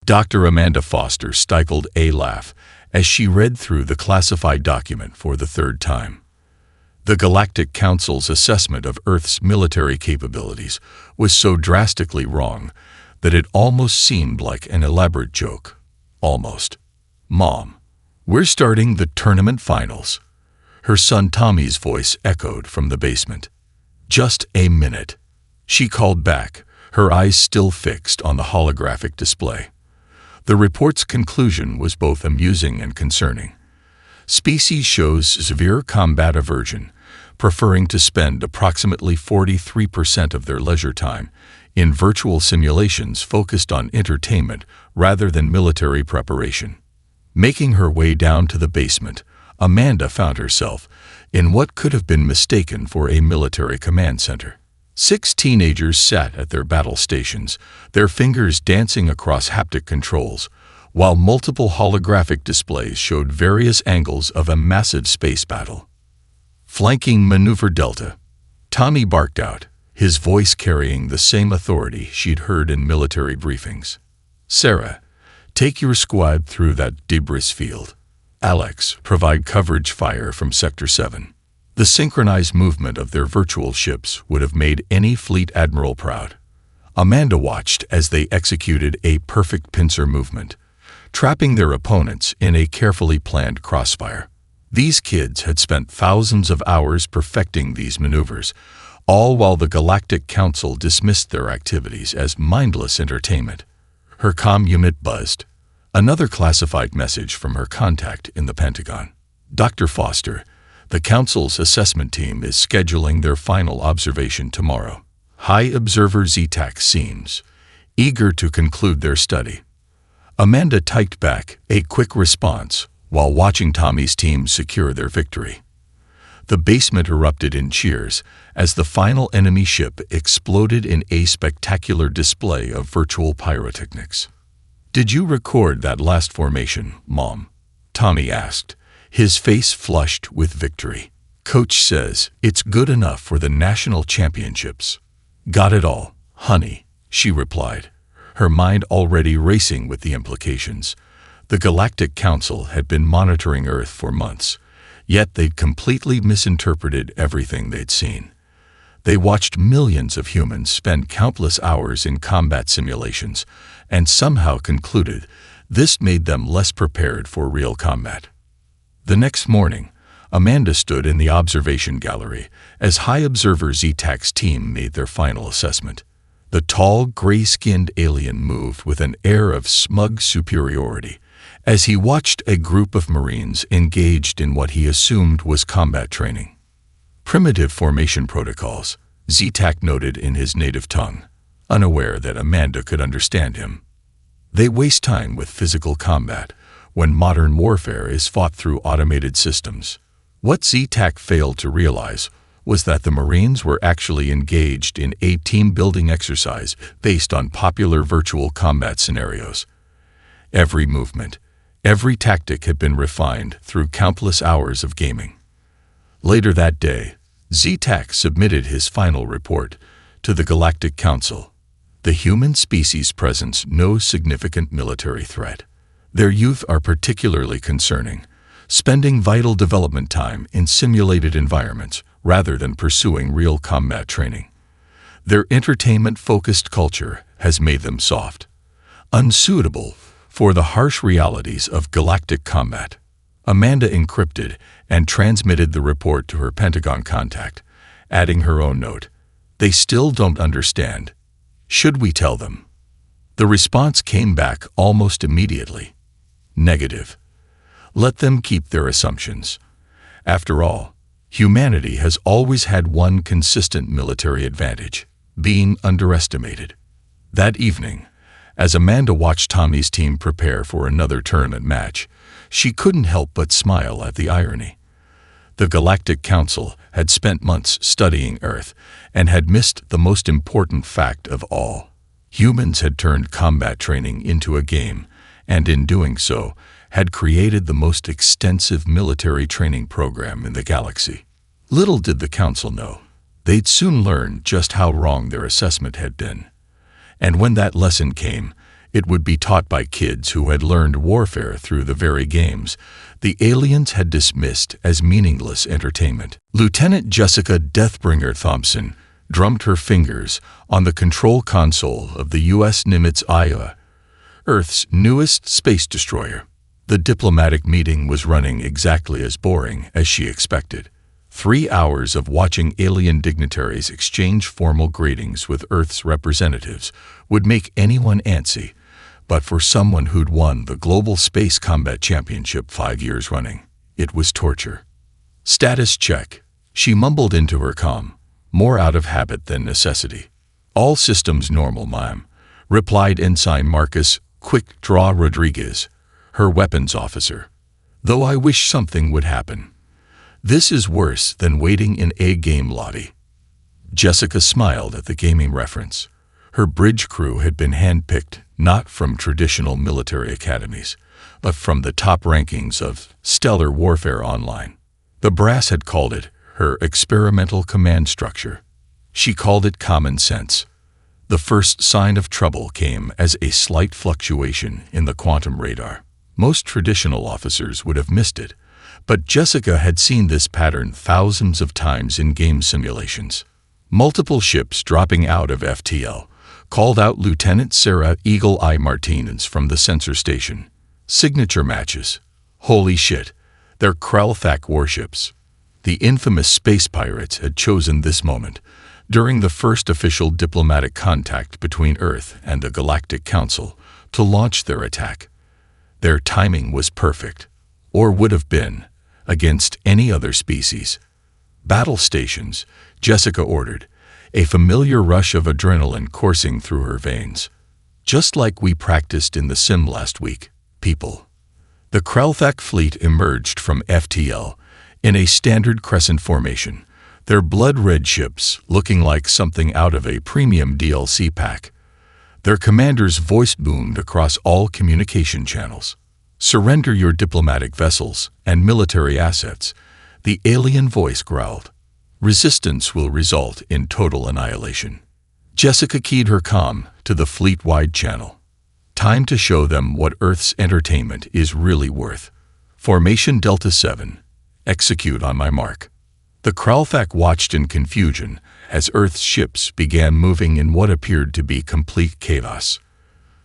Dr. Amanda Foster stifled a laugh as she read through the classified document for the third time. The Galactic Council's assessment of Earth's military capabilities was so drastically wrong that it almost seemed like an elaborate joke. Almost. "Mom, we're starting the tournament finals." Her son Tommy's voice echoed from the basement. "Just a minute," she called back, her eyes still fixed on the holographic display. The report's conclusion was both amusing and concerning. Species shows severe combat aversion, preferring to spend approximately 43% of their leisure time in virtual simulations focused on entertainment rather than military preparation. Making her way down to the basement, Amanda found herself in what could have been mistaken for a military command center. 6 teenagers sat at their battle stations, their fingers dancing across haptic controls, while multiple holographic displays showed various angles of a massive space battle. "Flanking Maneuver Delta," Tommy barked out, his voice carrying the same authority she'd heard in military briefings. "Sarah, take your squad through that debris field. Alex, provide coverage fire from Sector 7. The synchronized movement of their virtual ships would have made any fleet admiral proud. Amanda watched as they executed a perfect pincer movement, trapping their opponents in a carefully planned crossfire. These kids had spent thousands of hours perfecting these maneuvers, all while the Galactic Council dismissed their activities as mindless entertainment. Her comm unit buzzed. Another classified message from her contact in the Pentagon. "Dr. Foster, the Council's assessment team is scheduling their final observation tomorrow. High Observer ZTAC seems eager to conclude their study." Amanda typed back a quick response while watching Tommy's team secure their victory. The basement erupted in cheers as the final enemy ship exploded in a spectacular display of virtual pyrotechnics. "Did you record that last formation, Mom?" Tommy asked, his face flushed with victory. "Coach says it's good enough for the national championships." "Got it all, honey," she replied, her mind already racing with the implications. The Galactic Council had been monitoring Earth for months, yet they'd completely misinterpreted everything they'd seen. They watched millions of humans spend countless hours in combat simulations and somehow concluded this made them less prepared for real combat. The next morning, Amanda stood in the observation gallery as High Observer ZTAC's team made their final assessment. The tall, gray-skinned alien moved with an air of smug superiority as he watched a group of Marines engaged in what he assumed was combat training. "Primitive formation protocols," ZTAC noted in his native tongue, unaware that Amanda could understand him. "They waste time with physical combat when modern warfare is fought through automated systems." What ZTAC failed to realize was that the Marines were actually engaged in a team-building exercise based on popular virtual combat scenarios. Every movement, every tactic had been refined through countless hours of gaming. Later that day, ZTAC submitted his final report to the Galactic Council. The human species presents no significant military threat. Their youth are particularly concerning, spending vital development time in simulated environments rather than pursuing real combat training. Their entertainment-focused culture has made them soft, unsuitable for the harsh realities of galactic combat. Amanda encrypted and transmitted the report to her Pentagon contact, adding her own note. "They still don't understand. Should we tell them?" The response came back almost immediately. "Negative. Let them keep their assumptions. After all, humanity has always had one consistent military advantage: being underestimated." That evening, as Amanda watched Tommy's team prepare for another tournament match, she couldn't help but smile at the irony. The Galactic Council had spent months studying Earth and had missed the most important fact of all. Humans had turned combat training into a game, and in doing so, had created the most extensive military training program in the galaxy. Little did the Council know, they'd soon learn just how wrong their assessment had been. And when that lesson came, It would be taught by kids who had learned warfare through the very games the aliens had dismissed as meaningless entertainment. Lieutenant Jessica Deathbringer Thompson drummed her fingers on the control console of the U.S. Nimitz Aya, Earth's newest space destroyer. The diplomatic meeting was running exactly as boring as she expected. 3 hours of watching alien dignitaries exchange formal greetings with Earth's representatives would make anyone antsy, but for someone who'd won the Global Space Combat Championship 5 years running, it was torture. Status check, she mumbled into her comm, more out of habit than necessity. All systems normal, ma'am, replied Ensign Marcus Quick Draw Rodriguez, her weapons officer. Though I wish something would happen. This is worse than waiting in a game lobby. Jessica smiled at the gaming reference. Her bridge crew had been handpicked not from traditional military academies, but from the top rankings of Stellar Warfare Online. The brass had called it her experimental command structure. She called it common sense. The first sign of trouble came as a slight fluctuation in the quantum radar. Most traditional officers would have missed it, but Jessica had seen this pattern thousands of times in game simulations. Multiple ships dropping out of FTL called out Lieutenant Sarah Eagle Eye Martinez from the sensor station. Signature matches. Holy shit, they're Kralthak warships. The infamous space pirates had chosen this moment, during the first official diplomatic contact between Earth and the Galactic Council, to launch their attack. Their timing was perfect, or would have been, against any other species. Battle stations, Jessica ordered, a familiar rush of adrenaline coursing through her veins. Just like we practiced in the sim last week, people. The Kralthak fleet emerged from FTL in a standard crescent formation, their blood-red ships looking like something out of a premium DLC pack. Their commander's voice boomed across all communication channels. "Surrender your diplomatic vessels and military assets," the alien voice growled. "Resistance will result in total annihilation." Jessica keyed her comm to the fleet-wide channel. Time to show them what Earth's entertainment is really worth. Formation Delta 7. Execute on my mark. The Kralthak watched in confusion as Earth's ships began moving in what appeared to be complete chaos.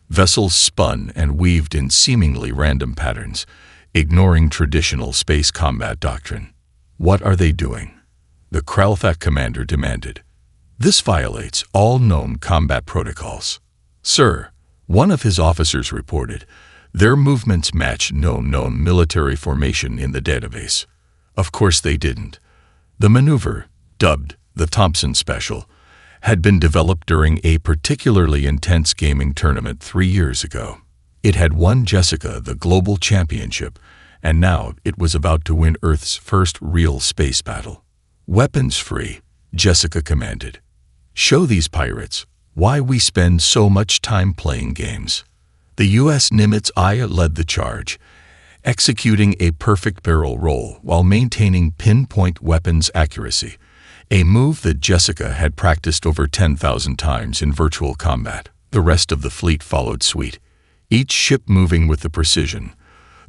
Vessels spun and weaved in seemingly random patterns, ignoring traditional space combat doctrine. "What are they doing?" the Kralthak commander demanded. "This violates all known combat protocols." "Sir," one of his officers reported, "their movements match known military formation in the database." Of course they didn't. The maneuver, dubbed the Thompson Special, had been developed during a particularly intense gaming tournament 3 years ago. It had won Jessica the global championship, and now it was about to win Earth's first real space battle. "Weapons free," Jessica commanded. "Show these pirates why we spend so much time playing games." The U.S. Nimitz Aya led the charge, executing a perfect barrel roll while maintaining pinpoint weapons accuracy, a move that Jessica had practiced over 10,000 times in virtual combat. The rest of the fleet followed suit, each ship moving with the precision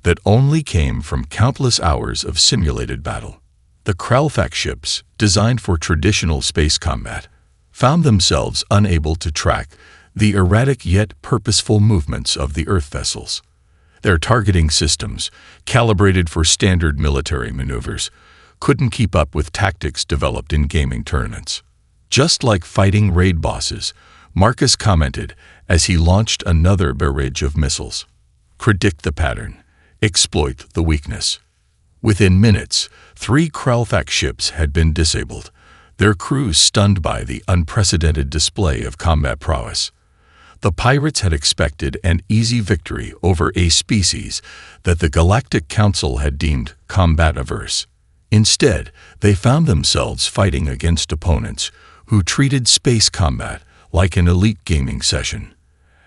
that only came from countless hours of simulated battle. The Kralthak ships, designed for traditional space combat, found themselves unable to track the erratic yet purposeful movements of the Earth vessels. Their targeting systems, calibrated for standard military maneuvers, couldn't keep up with tactics developed in gaming tournaments. "Just like fighting raid bosses," Marcus commented as he launched another barrage of missiles. "Predict the pattern. Exploit the weakness." Within minutes, 3 Kralthak ships had been disabled, their crews stunned by the unprecedented display of combat prowess. The pirates had expected an easy victory over a species that the Galactic Council had deemed combat-averse. Instead, they found themselves fighting against opponents who treated space combat like an elite gaming session.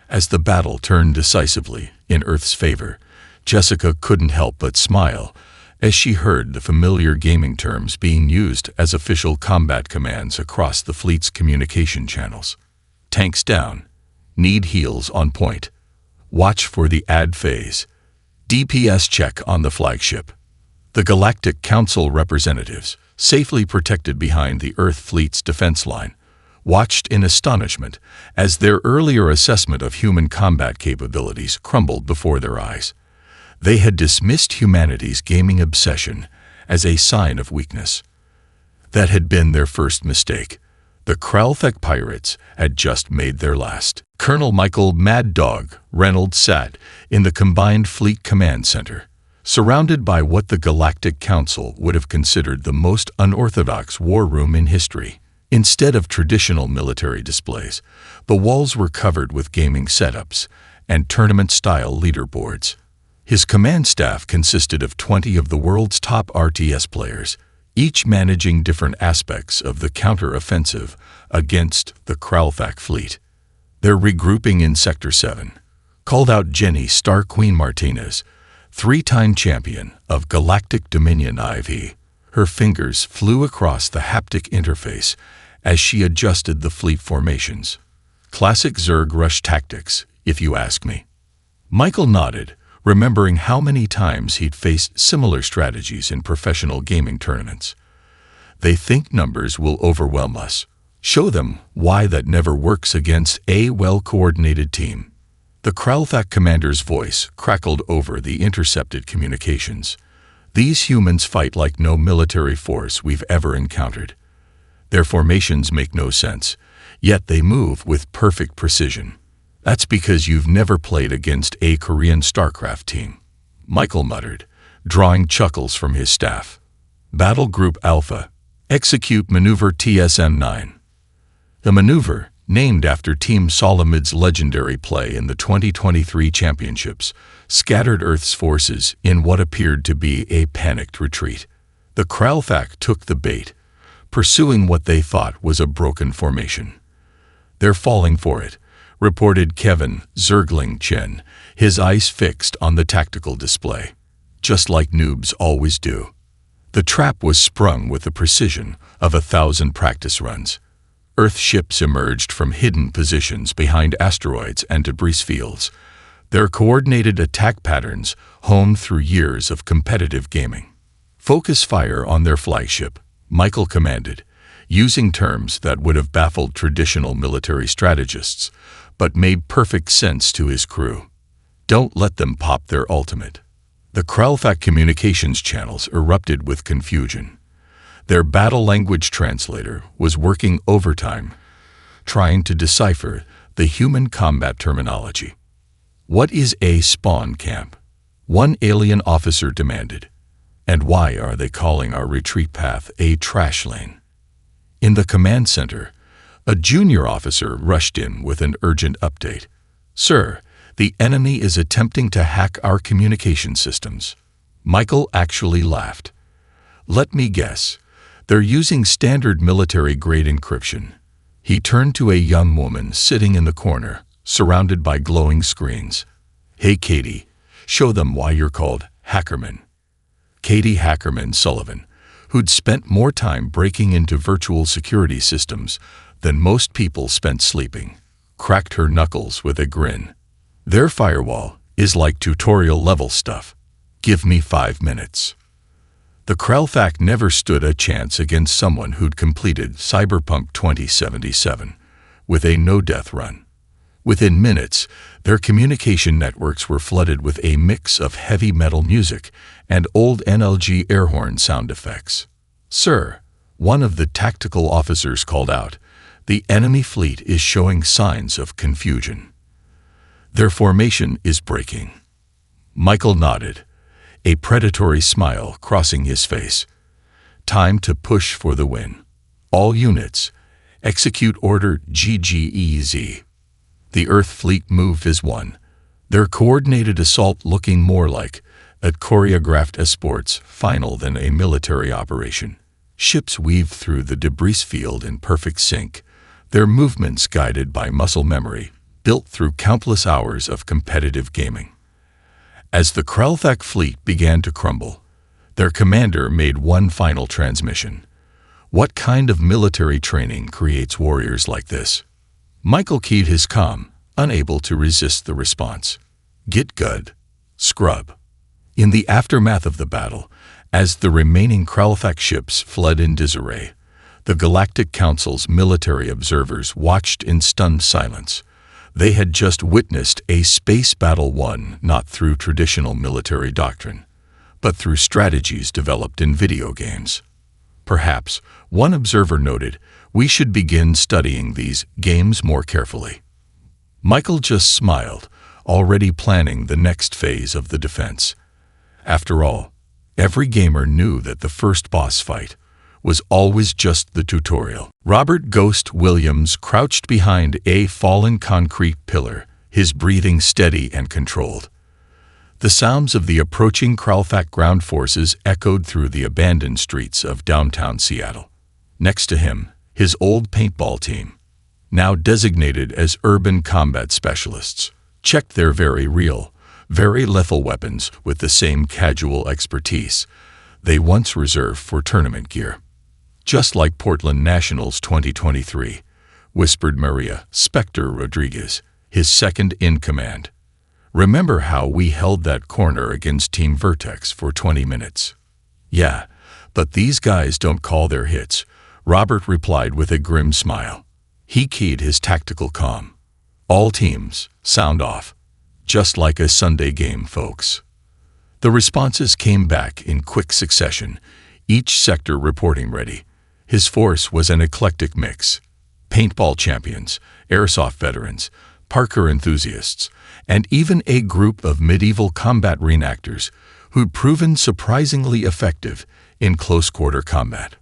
As the battle turned decisively in Earth's favor, Jessica couldn't help but smile as she heard the familiar gaming terms being used as official combat commands across the fleet's communication channels. "Tanks down. Need heals on point. Watch for the add phase. DPS check on the flagship. The Galactic Council representatives, safely protected behind the Earth fleet's defense line, watched in astonishment as their earlier assessment of human combat capabilities crumbled before their eyes. They had dismissed humanity's gaming obsession as a sign of weakness. That had been their first mistake. The Kralthek pirates had just made their last. Colonel Michael Mad Dog Reynolds sat in the Combined Fleet Command Center, surrounded by what the Galactic Council would have considered the most unorthodox war room in history. Instead of traditional military displays, the walls were covered with gaming setups and tournament-style leaderboards. His command staff consisted of 20 of the world's top RTS players, each managing different aspects of the counter-offensive against the Kralthek fleet. Their regrouping in Sector 7 called out Jenny Star Queen Martinez, three-time champion of Galactic Dominion IV. Her fingers flew across the haptic interface as she adjusted the fleet formations. Classic Zerg rush tactics, if you ask me. Michael nodded, remembering how many times he'd faced similar strategies in professional gaming tournaments. They think numbers will overwhelm us. Show them why that never works against a well-coordinated team. The Kralthek commander's voice crackled over the intercepted communications. These humans fight like no military force we've ever encountered. Their formations make no sense, yet they move with perfect precision. That's because you've never played against a Korean StarCraft team, Michael muttered, drawing chuckles from his staff. Battle Group Alpha, execute Maneuver TSM-9. The maneuver, named after Team Solomid's legendary play in the 2023 championships, scattered Earth's forces in what appeared to be a panicked retreat. The Kralthek took the bait, pursuing what they thought was a broken formation. "They're falling for it," reported Kevin Zergling Chen, his eyes fixed on the tactical display. Just like noobs always do. The trap was sprung with the precision of 1,000 practice runs. Earth ships emerged from hidden positions behind asteroids and debris fields, their coordinated attack patterns honed through years of competitive gaming. "Focus fire on their flagship," Michael commanded, using terms that would have baffled traditional military strategists, but made perfect sense to his crew. "Don't let them pop their ultimate." The Kralthek communications channels erupted with confusion. Their battle language translator was working overtime, trying to decipher the human combat terminology. "What is a spawn camp?" one alien officer demanded. "And why are they calling our retreat path a trash lane?" In the command center, a junior officer rushed in with an urgent update. "Sir, the enemy is attempting to hack our communication systems." Michael actually laughed. "Let me guess. They're using standard military-grade encryption." He turned to a young woman sitting in the corner, surrounded by glowing screens. "Hey, Katie, show them why you're called Hackerman." Katie Hackerman Sullivan, who'd spent more time breaking into virtual security systems than most people spent sleeping, cracked her knuckles with a grin. "Their firewall is like tutorial-level stuff. Give me 5 minutes." The Kralthek never stood a chance against someone who'd completed Cyberpunk 2077 with a no-death run. Within minutes, their communication networks were flooded with a mix of heavy metal music and old NLG airhorn sound effects. "Sir," one of the tactical officers called out, "the enemy fleet is showing signs of confusion. Their formation is breaking." Michael nodded, a predatory smile crossing his face. "Time to push for the win. All units, execute Order GGEZ." The Earth fleet moved as one, their coordinated assault looking more like a choreographed esports final than a military operation. Ships weaved through the debris field in perfect sync, their movements guided by muscle memory, built through countless hours of competitive gaming. As the Kralthek fleet began to crumble, their commander made one final transmission. "What kind of military training creates warriors like this?" Michael keyed his comm, unable to resist the response. Get good. Scrub. In the aftermath of the battle, as the remaining Kralfak ships fled in disarray, the Galactic Council's military observers watched in stunned silence. They had just witnessed a space battle won not through traditional military doctrine, but through strategies developed in video games. Perhaps, one observer noted, we should begin studying these games more carefully. Michael just smiled, already planning the next phase of the defense. After all, every gamer knew that the first boss fight was always just the tutorial. Robert Ghost Williams crouched behind a fallen concrete pillar, his breathing steady and controlled. The sounds of the approaching Kralfak ground forces echoed through the abandoned streets of downtown Seattle. Next to him, his old paintball team, now designated as urban combat specialists, checked their very real, very lethal weapons with the same casual expertise they once reserved for tournament gear. Just like Portland Nationals 2023, whispered Maria Spectre Rodriguez, his second in command. Remember how we held that corner against Team Vertex for 20 minutes? Yeah, but these guys don't call their hits, Robert replied with a grim smile. He keyed his tactical comm. All teams, sound off. Just like a Sunday game, folks. The responses came back in quick succession, each sector reporting ready. His force was an eclectic mix. Paintball champions, airsoft veterans, Parker enthusiasts, and even a group of medieval combat reenactors who'd proven surprisingly effective in close-quarter combat.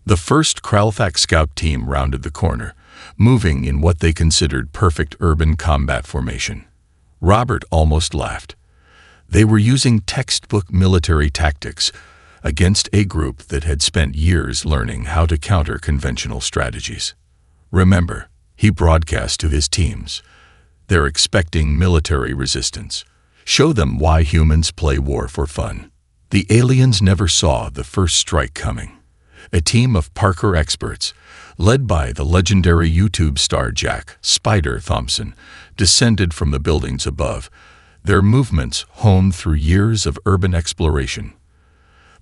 The first Kralfak scout team rounded the corner, moving in what they considered perfect urban combat formation. Robert almost laughed. They were using textbook military tactics against a group that had spent years learning how to counter conventional strategies. Remember, he broadcast to his teams, they're expecting military resistance. Show them why humans play war for fun. The aliens never saw the first strike coming. A team of Parker experts, led by the legendary YouTube star Jack "Spider" Thompson, descended from the buildings above, their movements honed through years of urban exploration.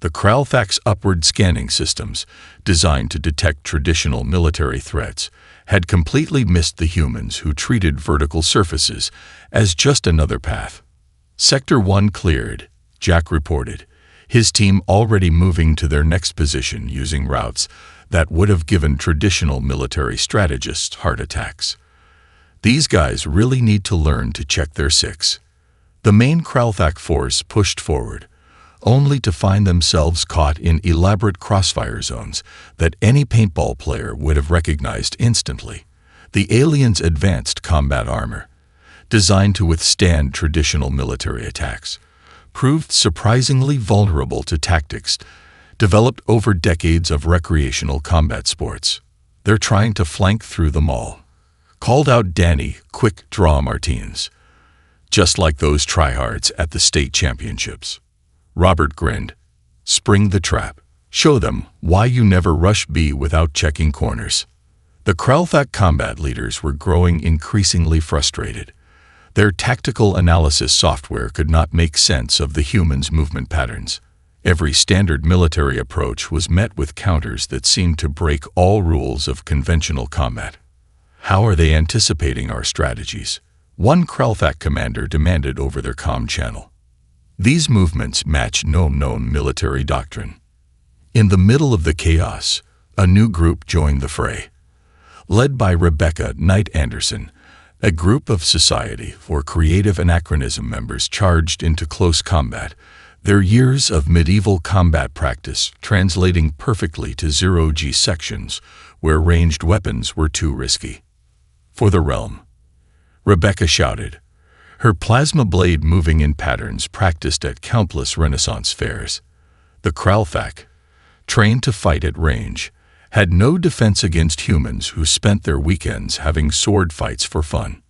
The Kralfak's upward scanning systems, designed to detect traditional military threats, had completely missed the humans who treated vertical surfaces as just another path. Sector 1 cleared, Jack reported, his team already moving to their next position using routes that would have given traditional military strategists heart attacks. These guys really need to learn to check their six. The main Kralfak force pushed forward, only to find themselves caught in elaborate crossfire zones that any paintball player would have recognized instantly. The aliens' advanced combat armor, designed to withstand traditional military attacks, proved surprisingly vulnerable to tactics developed over decades of recreational combat sports. They're trying to flank through them all, called out Danny Quick Draw Martins, just like those tryhards at the state championships. Robert grinned. Spring the trap. Show them why you never rush B without checking corners. The Kralfak combat leaders were growing increasingly frustrated. Their tactical analysis software could not make sense of the humans' movement patterns. Every standard military approach was met with counters that seemed to break all rules of conventional combat. How are they anticipating our strategies? One Kralfak commander demanded over their comm channel. These movements match no known military doctrine. In the middle of the chaos, a new group joined the fray. Led by Rebecca Knight Anderson, a group of Society for Creative Anachronism members charged into close combat, their years of medieval combat practice translating perfectly to zero-G sections where ranged weapons were too risky. For the realm, Rebecca shouted, her plasma blade moving in patterns practiced at countless Renaissance fairs. The Kralfak, trained to fight at range, had no defense against humans who spent their weekends having sword fights for fun.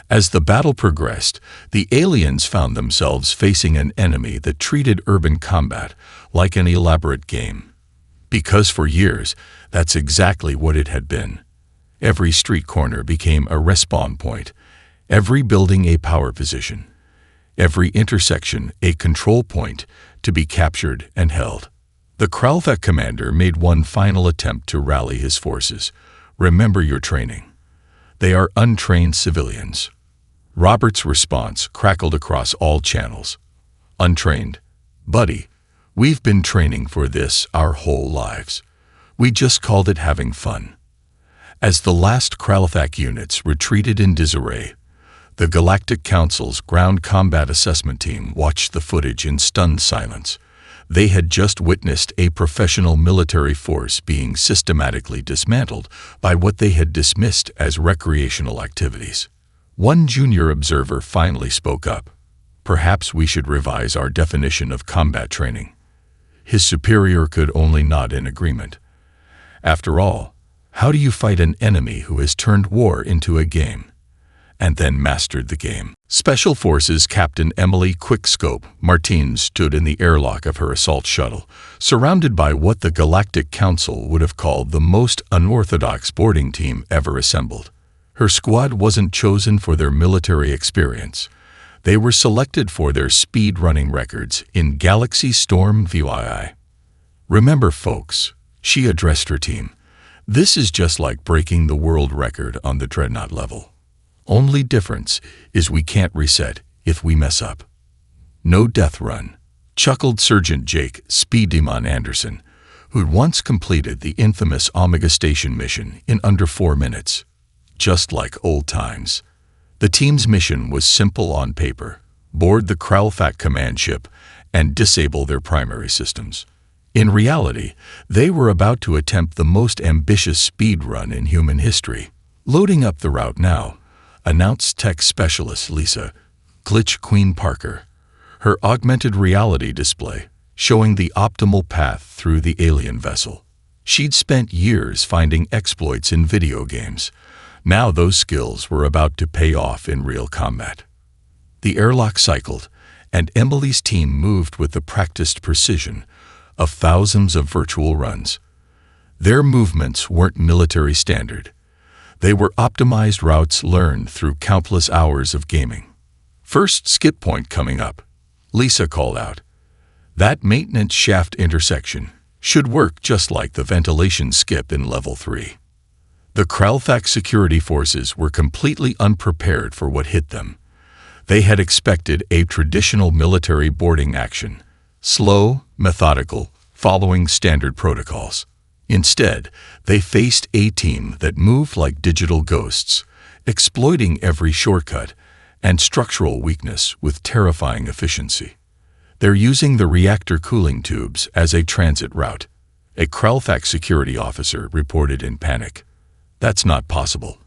As the battle progressed, the aliens found themselves facing an enemy that treated urban combat like an elaborate game. Because for years, that's exactly what it had been. Every street corner became a respawn point, every building a power position, every intersection a control point to be captured and held. The Kralfek commander made one final attempt to rally his forces. Remember your training. They are untrained civilians. Robert's response crackled across all channels. Untrained. Buddy, we've been training for this our whole lives. We just called it having fun. As the last Kralfek units retreated in disarray, the Galactic Council's ground combat assessment team watched the footage in stunned silence. They had just witnessed a professional military force being systematically dismantled by what they had dismissed as recreational activities. One junior observer finally spoke up. Perhaps we should revise our definition of combat training. His superior could only nod in agreement. After all, how do you fight an enemy who has turned war into a game and then mastered the game? Special Forces Captain Emily Quickscope Martins stood in the airlock of her assault shuttle, surrounded by what the Galactic Council would have called the most unorthodox boarding team ever assembled. Her squad wasn't chosen for their military experience. They were selected for their speed running records in Galaxy Storm VYI. Remember, folks, she addressed her team. This is just like breaking the world record on the Dreadnought level. Only difference is we can't reset if we mess up. No death run, chuckled Sergeant Jake Speed Demon Anderson, who'd once completed the infamous Omega Station mission in under 4 minutes. Just like old times. The team's mission was simple on paper: board the Kralfek command ship and disable their primary systems. In reality, they were about to attempt the most ambitious speed run in human history. Loading up the route now, announced tech specialist Lisa Glitch Queen Parker, her augmented reality display showing the optimal path through the alien vessel. She'd spent years finding exploits in video games. Now those skills were about to pay off in real combat. The airlock cycled, and Emily's team moved with the practiced precision of thousands of virtual runs. Their movements weren't military standard. They were optimized routes learned through countless hours of gaming. First skip point coming up, Lisa called out. That maintenance shaft intersection should work just like the ventilation skip in Level 3. The Kralfek security forces were completely unprepared for what hit them. They had expected a traditional military boarding action, slow, methodical, following standard protocols. Instead, they faced a team that moved like digital ghosts, exploiting every shortcut and structural weakness with terrifying efficiency. They're using the reactor cooling tubes as a transit route, a Kralfek security officer reported in panic. That's not possible.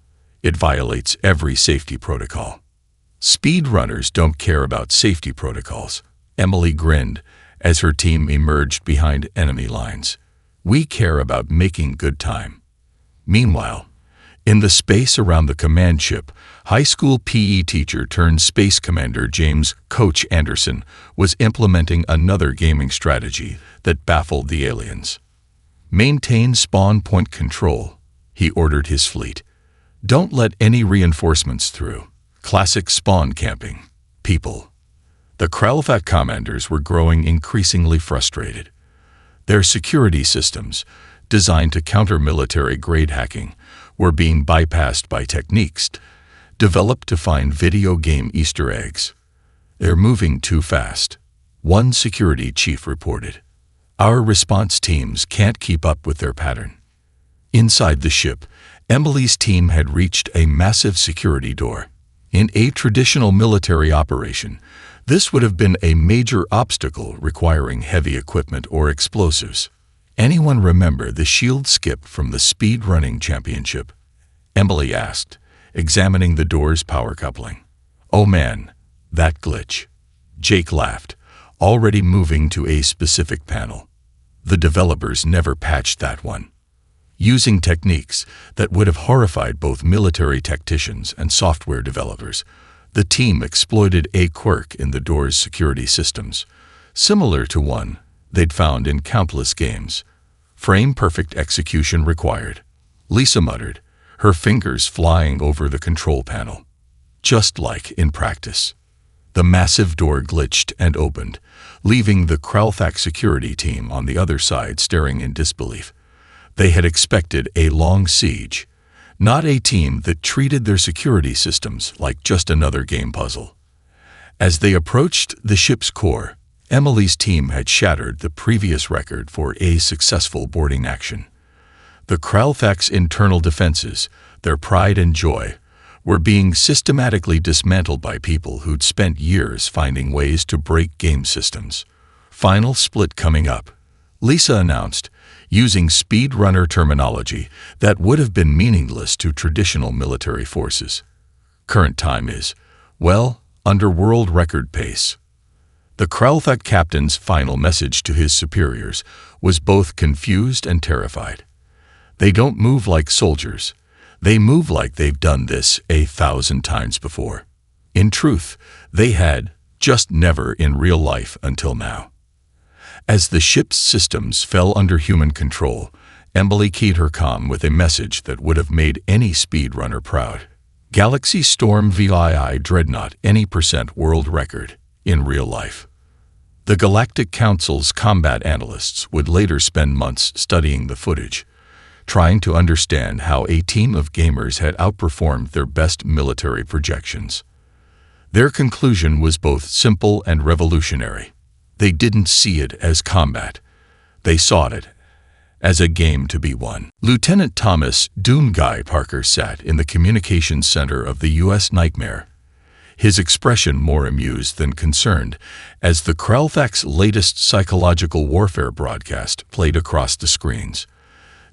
It violates every safety protocol. Speedrunners don't care about safety protocols. Emily grinned as her team emerged behind enemy lines. We care about making good time. Meanwhile, in the space around the command ship, high school PE teacher turned space commander James Coach Anderson was implementing another gaming strategy that baffled the aliens. Maintain spawn point control, he ordered his fleet. Don't let any reinforcements through. Classic spawn camping. People. The Kralfek commanders were growing increasingly frustrated. Their security systems, designed to counter military-grade hacking, were being bypassed by techniques developed to find video game Easter eggs. They're moving too fast, one security chief reported. Our response teams can't keep up with their pattern. Inside the ship, Emily's team had reached a massive security door. In a traditional military operation, this would have been a major obstacle requiring heavy equipment or explosives. Anyone remember the shield skip from the Speed Running Championship? Emily asked, examining the door's power coupling. Oh man, that glitch. Jake laughed, already moving to a specific panel. The developers never patched that one. Using techniques that would have horrified both military tacticians and software developers, the team exploited a quirk in the door's security systems, similar to one they'd found in countless games. Frame-perfect execution required, Lisa muttered, her fingers flying over the control panel. Just like in practice. The massive door glitched and opened, leaving the Kralthak security team on the other side staring in disbelief. They had expected a long siege, not a team that treated their security systems like just another game puzzle. As they approached the ship's core, Emily's team had shattered the previous record for a successful boarding action. The Kralthak's internal defenses, their pride and joy, were being systematically dismantled by people who'd spent years finding ways to break game systems. Final split coming up, Lisa announced, using speedrunner terminology that would have been meaningless to traditional military forces. Current time is, well, under world record pace. The Kralthak captain's final message to his superiors was both confused and terrified. They don't move like soldiers. They move like they've done this 1,000 times before. In truth, they had, just never in real life until now. As the ship's systems fell under human control, Emily keyed her comm with a message that would have made any speedrunner proud. Galaxy Storm VII Dreadnought any % world record in real life. The Galactic Council's combat analysts would later spend months studying the footage, trying to understand how a team of gamers had outperformed their best military projections. Their conclusion was both simple and revolutionary. They didn't see it as combat. They saw it as a game to be won. Lieutenant Thomas "Dune Guy" Parker sat in the communications center of the U.S. Nightmare, his expression more amused than concerned as the Kralthak's latest psychological warfare broadcast played across the screens.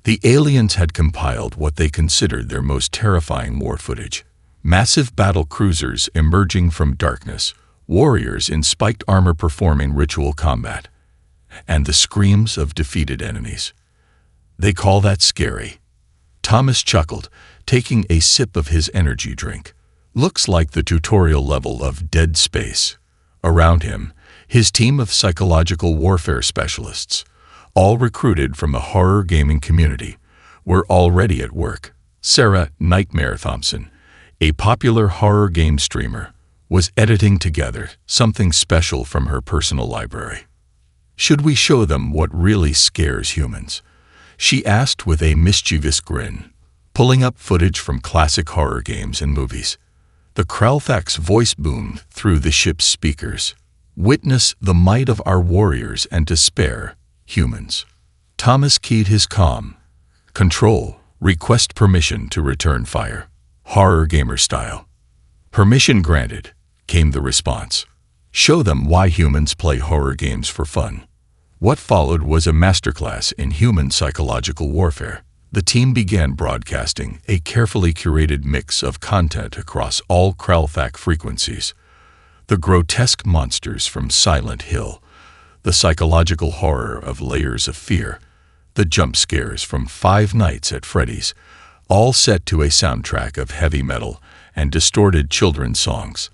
The aliens had compiled what they considered their most terrifying war footage. Massive battle cruisers emerging from darkness, warriors in spiked armor performing ritual combat, and the screams of defeated enemies. They call that scary. Thomas chuckled, taking a sip of his energy drink. Looks like the tutorial level of Dead Space. Around him, his team of psychological warfare specialists, all recruited from a horror gaming community, were already at work. Sarah "Nightmare" Thompson, a popular horror game streamer, was editing together something special from her personal library. Should we show them what really scares humans? She asked with a mischievous grin, pulling up footage from classic horror games and movies. The Kralthak's voice boomed through the ship's speakers. Witness the might of our warriors and despair, humans. Thomas keyed his comm. Control, request permission to return fire. Horror gamer style. Permission granted, came the response. Show them why humans play horror games for fun. What followed was a masterclass in human psychological warfare. The team began broadcasting a carefully curated mix of content across all Kralthak frequencies. The grotesque monsters from Silent Hill, the psychological horror of Layers of Fear, the jump scares from Five Nights at Freddy's, all set to a soundtrack of heavy metal and distorted children's songs.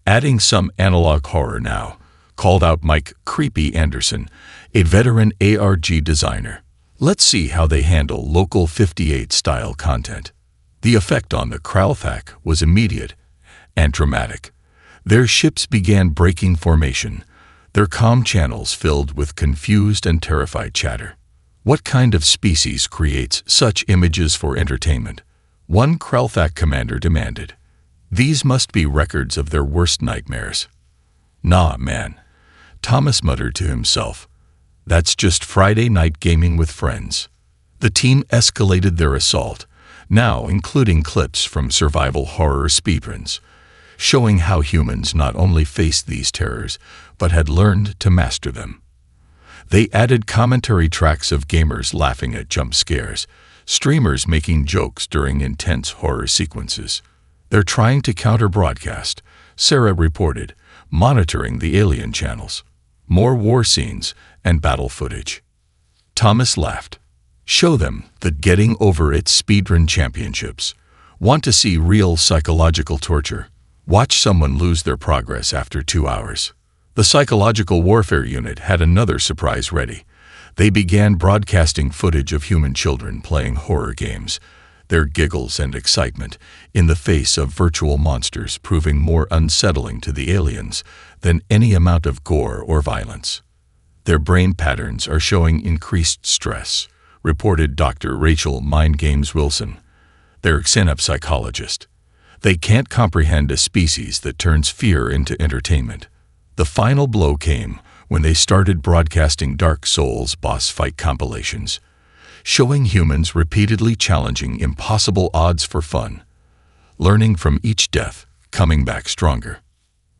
Adding some analog horror now, called out Mike "Creepy" Anderson, a veteran ARG designer. Let's see how they handle local 58-style content. The effect on the Kralthak was immediate and dramatic. Their ships began breaking formation, their comm channels filled with confused and terrified chatter. What kind of species creates such images for entertainment? One Kralthak commander demanded. These must be records of their worst nightmares. Nah, man, Thomas muttered to himself. That's just Friday night gaming with friends. The team escalated their assault, now including clips from survival horror speedruns, showing how humans not only faced these terrors, but had learned to master them. They added commentary tracks of gamers laughing at jump scares, streamers making jokes during intense horror sequences. They're trying to counter-broadcast, Sarah reported, monitoring the alien channels. More war scenes and battle footage. Thomas laughed. Show them that getting over its speedrun championships. Want to see real psychological torture? Watch someone lose their progress after 2 hours. The psychological warfare unit had another surprise ready. They began broadcasting footage of human children playing horror games, their giggles and excitement in the face of virtual monsters proving more unsettling to the aliens than any amount of gore or violence. Their brain patterns are showing increased stress, reported Dr. Rachel Mind Games Wilson, their xenopsychologist. They can't comprehend a species that turns fear into entertainment. The final blow came when they started broadcasting Dark Souls boss fight compilations, showing humans repeatedly challenging impossible odds for fun, learning from each death, coming back stronger.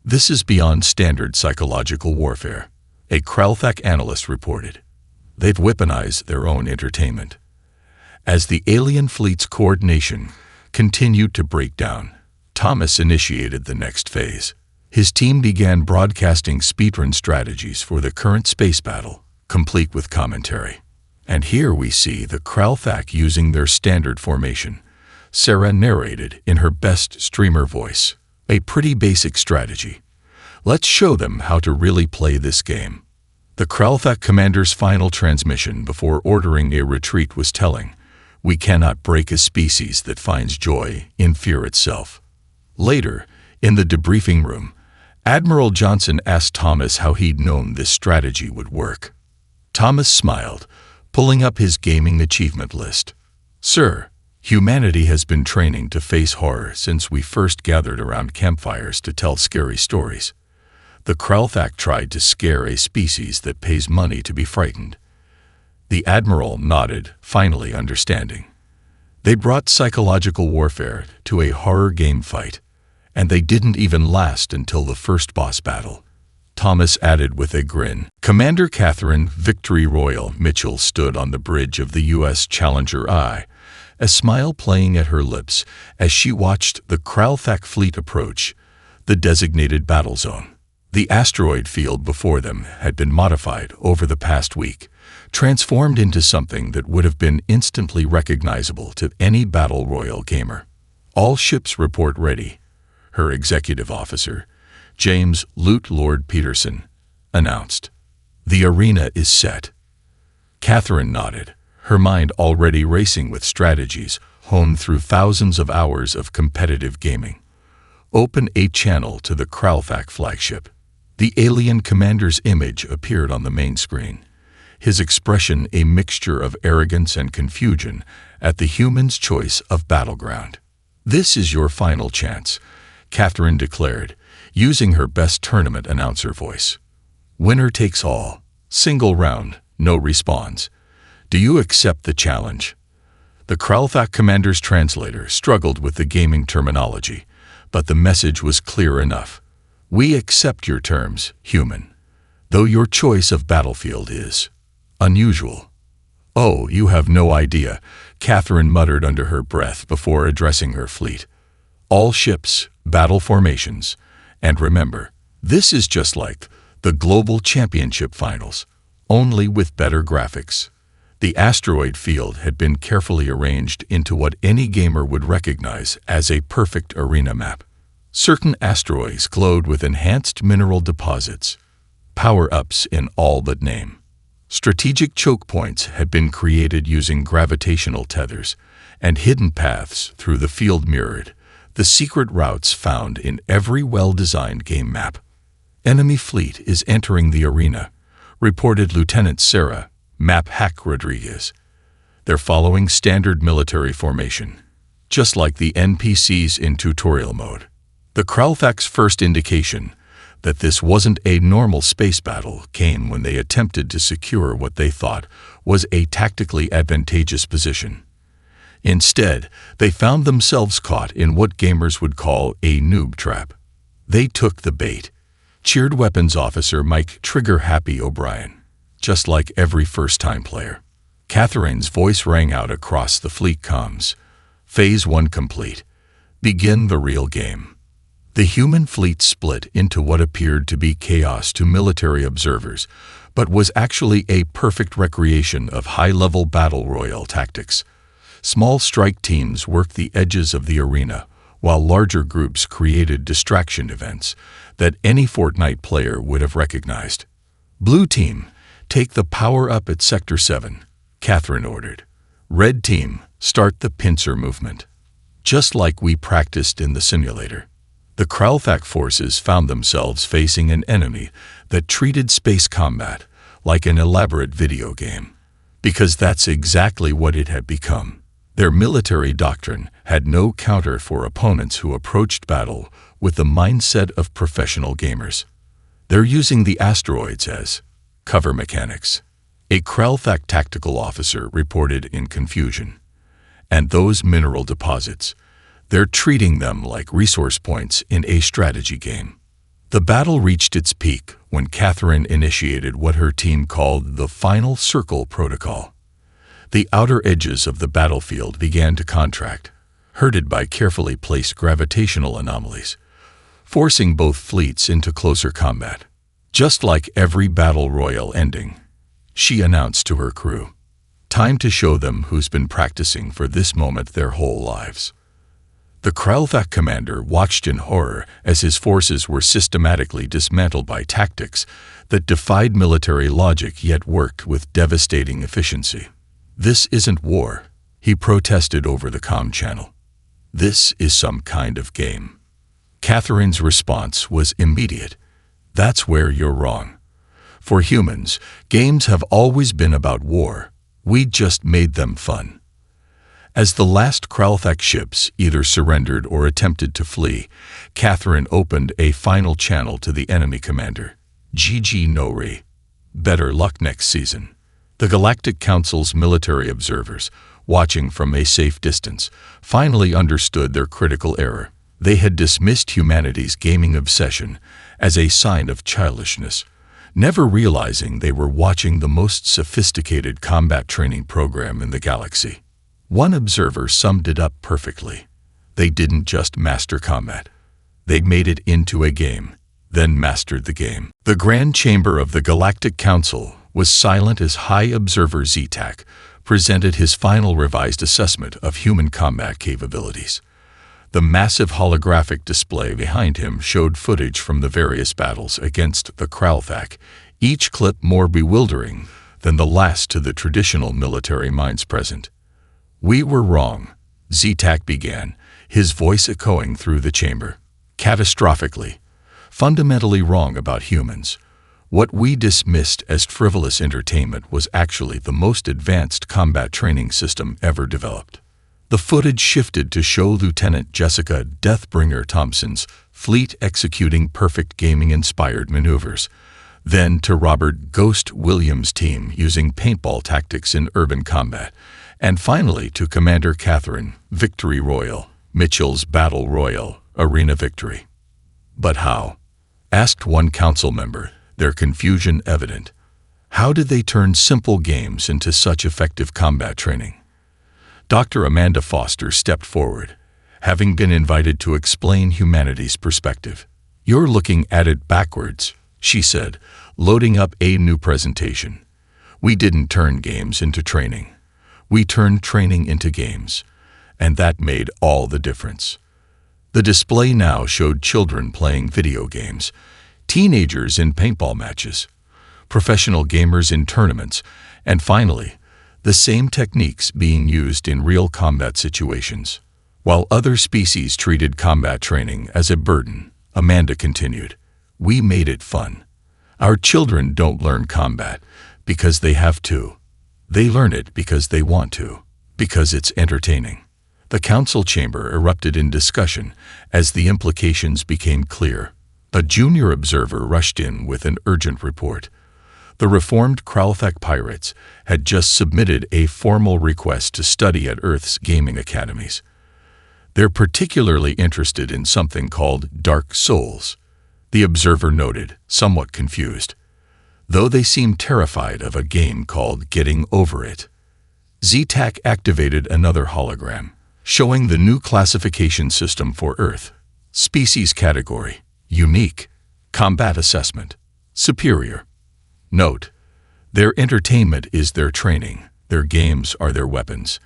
This is beyond standard psychological warfare, a Kralthak analyst reported. They've weaponized their own entertainment. As the alien fleet's coordination continued to break down, Thomas initiated the next phase. His team began broadcasting speedrun strategies for the current space battle, complete with commentary. And here we see the Kralthak using their standard formation. Sarah narrated in her best streamer voice. A pretty basic strategy. Let's show them how to really play this game. The Kralthak commander's final transmission before ordering a retreat was telling. We cannot break a species that finds joy in fear itself. Later, in the debriefing room, Admiral Johnson asked Thomas how he'd known this strategy would work. Thomas smiled, pulling up his gaming achievement list. Sir, humanity has been training to face horror since we first gathered around campfires to tell scary stories. The Kralthak tried to scare a species that pays money to be frightened. The Admiral nodded, finally understanding. They brought psychological warfare to a horror game fight, and they didn't even last until the first boss battle. Thomas added with a grin. Commander Catherine Victory Royal Mitchell stood on the bridge of the U.S. Challenger I, a smile playing at her lips as she watched the Kralthak fleet approach the designated battle zone. The asteroid field before them had been modified over the past week, transformed into something that would have been instantly recognizable to any Battle Royale gamer. All ships report ready, her executive officer, James Loot Lord Peterson, announced. The arena is set. Catherine nodded, her mind already racing with strategies honed through thousands of hours of competitive gaming. Open a channel to the Kralthak flagship. The alien commander's image appeared on the main screen, his expression a mixture of arrogance and confusion at the human's choice of battleground. This is your final chance, Catherine declared, using her best tournament announcer voice. Winner takes all. Single round, no respawns. Do you accept the challenge? The Kralthak commander's translator struggled with the gaming terminology, but the message was clear enough. We accept your terms, human, though your choice of battlefield is unusual. Oh, you have no idea, Catherine muttered under her breath before addressing her fleet. All ships, battle formations, and remember, this is just like the Global Championship Finals, only with better graphics. The asteroid field had been carefully arranged into what any gamer would recognize as a perfect arena map. Certain asteroids glowed with enhanced mineral deposits, power-ups in all but name. Strategic choke points had been created using gravitational tethers, and hidden paths through the field mirrored the secret routes found in every well-designed game map. Enemy fleet is entering the arena, reported Lieutenant Sarah Map Hack Rodriguez. They're following standard military formation, just like the NPCs in tutorial mode. The Kralthak's first indication that this wasn't a normal space battle came when they attempted to secure what they thought was a tactically advantageous position. Instead, they found themselves caught in what gamers would call a noob trap. They took the bait, cheered Weapons Officer Mike Trigger Happy O'Brien, just like every first-time player. Catherine's voice rang out across the fleet comms. Phase 1 complete. Begin the real game. The human fleet split into what appeared to be chaos to military observers, but was actually a perfect recreation of high-level battle royale tactics. Small strike teams worked the edges of the arena, while larger groups created distraction events that any Fortnite player would have recognized. Blue team, take the power-up at Sector 7, Catherine ordered. Red team, Start the pincer movement. Just like we practiced in the simulator. The Kralthak forces found themselves facing an enemy that treated space combat like an elaborate video game. Because that's exactly what it had become. Their military doctrine had no counter for opponents who approached battle with the mindset of professional gamers. They're using the asteroids as cover mechanics. A Kralthak tactical officer reported in confusion. And those mineral deposits, they're treating them like resource points in a strategy game. The battle reached its peak when Catherine initiated what her team called the Final Circle Protocol. The outer edges of the battlefield began to contract, herded by carefully placed gravitational anomalies, forcing both fleets into closer combat. Just like every battle royal ending, she announced to her crew, "Time to show them who's been practicing for this moment their whole lives." The Kralthak commander watched in horror as his forces were systematically dismantled by tactics that defied military logic yet worked with devastating efficiency. "This isn't war," he protested over the comm channel. "This is some kind of game." Catherine's response was immediate. "That's where you're wrong. For humans, games have always been about war. We just made them fun." As the last Kralthak ships either surrendered or attempted to flee, Catherine opened a final channel to the enemy commander. "GG Nori. Better luck next season." The Galactic Council's military observers, watching from a safe distance, finally understood their critical error. They had dismissed humanity's gaming obsession as a sign of childishness, never realizing they were watching the most sophisticated combat training program in the galaxy. One observer summed it up perfectly. They didn't just master combat. They made it into a game, then mastered the game. The Grand Chamber of the Galactic Council was silent as High Observer Zetak presented his final revised assessment of human combat capabilities. The massive holographic display behind him showed footage from the various battles against the Kralthak, each clip more bewildering than the last to the traditional military minds present. "We were wrong," Zetak began, his voice echoing through the chamber. "Catastrophically, fundamentally wrong about humans. What we dismissed as frivolous entertainment was actually the most advanced combat training system ever developed." The footage shifted to show Lieutenant Jessica Deathbringer Thompson's fleet executing perfect gaming-inspired maneuvers, then to Robert "Ghost" Williams' team using paintball tactics in urban combat, and finally to Commander Catherine "Victory Royal" Mitchell's Battle Royal arena victory. "But how?" asked one council member, their confusion evident. "How did they turn simple games into such effective combat training?" Dr. Amanda Foster stepped forward, having been invited to explain humanity's perspective. "You're looking at it backwards," she said, loading up a new presentation. "We didn't turn games into training. We turned training into games, and that made all the difference." The display now showed children playing video games, teenagers in paintball matches, professional gamers in tournaments, and finally, the same techniques being used in real combat situations. While other species treated combat training as a burden, Amanda continued, "We made it fun. Our children don't learn combat because they have to. They learn it because they want to, because it's entertaining." The council chamber erupted in discussion as the implications became clear. A junior observer rushed in with an urgent report. The reformed Kralthak pirates had just submitted a formal request to study at Earth's gaming academies. They're particularly interested in something called Dark Souls, the observer noted, somewhat confused, though they seemed terrified of a game called Getting Over It. Zetak activated another hologram, showing the new classification system for Earth. Species category: Unique. Combat assessment: Superior. Note: their entertainment is their training, their games are their weapons,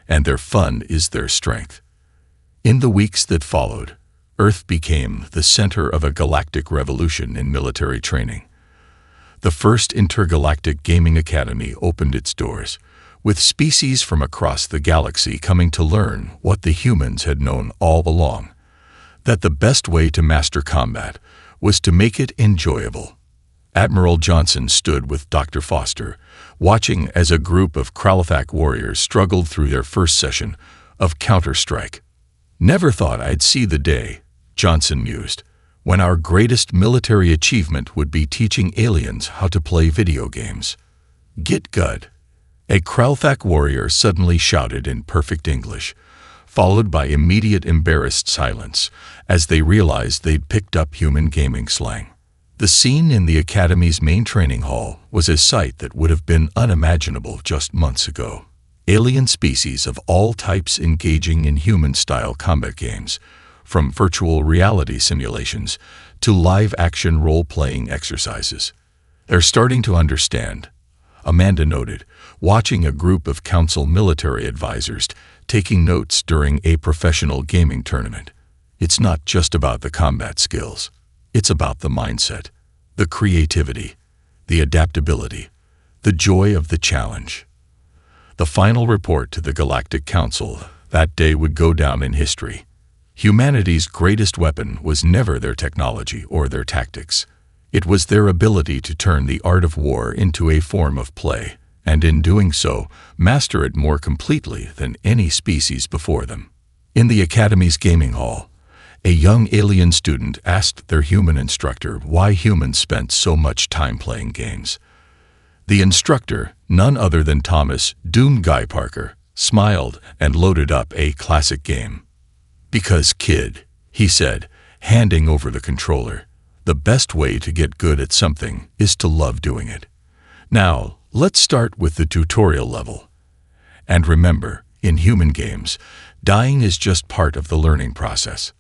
and their fun is their strength. In the weeks that followed, Earth became the center of a galactic revolution in military training. The first intergalactic gaming academy opened its doors, with species from across the galaxy coming to learn what the humans had known all along, that the best way to master combat was to make it enjoyable. Admiral Johnson stood with Dr. Foster, watching as a group of Kralthak warriors struggled through their first session of Counter-Strike. "Never thought I'd see the day," Johnson mused, "when our greatest military achievement would be teaching aliens how to play video games." "Get good," a Kralthak warrior suddenly shouted in perfect English, followed by immediate embarrassed silence as they realized they'd picked up human gaming slang. The scene in the Academy's main training hall was a sight that would have been unimaginable just months ago. Alien species of all types engaging in human-style combat games, from virtual reality simulations to live-action role-playing exercises. "They're starting to understand," Amanda noted, watching a group of Council military advisors taking notes during a professional gaming tournament. "It's not just about the combat skills. It's about the mindset, the creativity, the adaptability, the joy of the challenge." The final report to the Galactic Council that day would go down in history. Humanity's greatest weapon was never their technology or their tactics. It was their ability to turn the art of war into a form of play, and in doing so, master it more completely than any species before them. In the Academy's gaming hall, a young alien student asked their human instructor why humans spent so much time playing games. The instructor, none other than Thomas Doom Guy Parker, smiled and loaded up a classic game. "Because, kid," he said, handing over the controller, "the best way to get good at something is to love doing it. Now, let's start with the tutorial level. And remember, in human games, dying is just part of the learning process."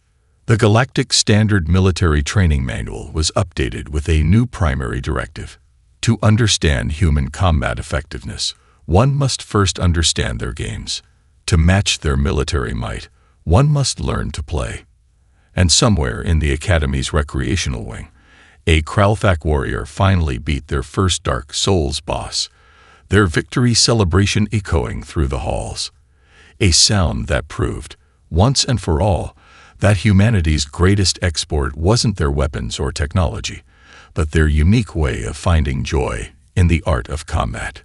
The Galactic Standard Military Training Manual was updated with a new primary directive. To understand human combat effectiveness, one must first understand their games. To match their military might, one must learn to play. And somewhere in the Academy's recreational wing, a Kralthak warrior finally beat their first Dark Souls boss, their victory celebration echoing through the halls. A sound that proved, once and for all, that humanity's greatest export wasn't their weapons or technology, but their unique way of finding joy in the art of combat.